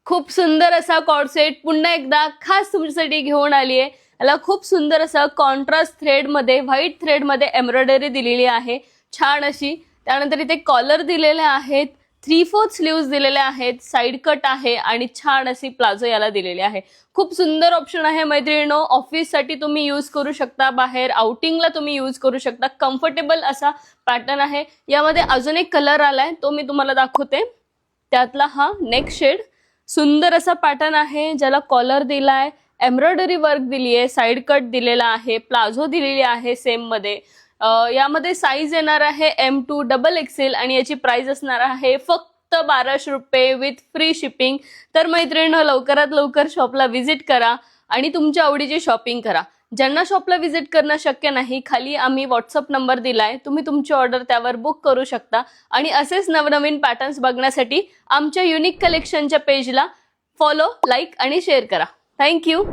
खूप सुंदर असा कॉर्सेट पुन्हा एकदा खास तुमच्यासाठी घेऊन आली आहे. याला खूप सुंदर असं कॉन्ट्रास्ट थ्रेडमध्ये व्हाईट थ्रेडमध्ये एम्ब्रॉयडरी दिलेली आहे छान अशी. त्यानंतर इथे कॉलर दिलेले आहेत, 3/4 स्लीव्ज दिलेले आहेत, साईड कट आहे आणि छान अशी प्लाझो याला दिलेली आहे. खूप सुंदर ऑप्शन आहे मैत्रिणींनो. ऑफिससाठी तुम्ही यूज करू शकता, बाहेर आउटिंगला तुम्ही यूज करू शकता. कम्फर्टेबल असा पॅटर्न आहे. यामध्ये अजून एक कलर आलाय तो मी तुम्हाला दाखवते. त्यातला हा नेक शेड सुंदर असा पॅटर्न आहे ज्याला कॉलर दिलाय, एम्ब्रॉयडरी वर्क दिली आहे, साईड कट दिलेला आहे, प्लाझो दिलेली आहे सेम मध्ये. यामध्ये साईज येणार आहे M2 XXL आणि याची प्राइस असणार आहे फक्त 1200 रुपये विथ फ्री शिपिंग. तर मैत्रिणींनो लवकरात लवकर शॉपला व्हिजिट करा आणि तुमच्या आवडीची शॉपिंग करा. ज्यांना शॉपला व्हिजिट करणं शक्य नाही, खाली आम्ही व्हॉट्सअप नंबर दिलाय, तुम्ही तुमची ऑर्डर त्यावर बुक करू शकता. आणि असेच नवनवीन पॅटर्न्स बघण्यासाठी आमच्या युनिक कलेक्शनच्या पेजला फॉलो, लाईक आणि शेअर करा. थँक्यू.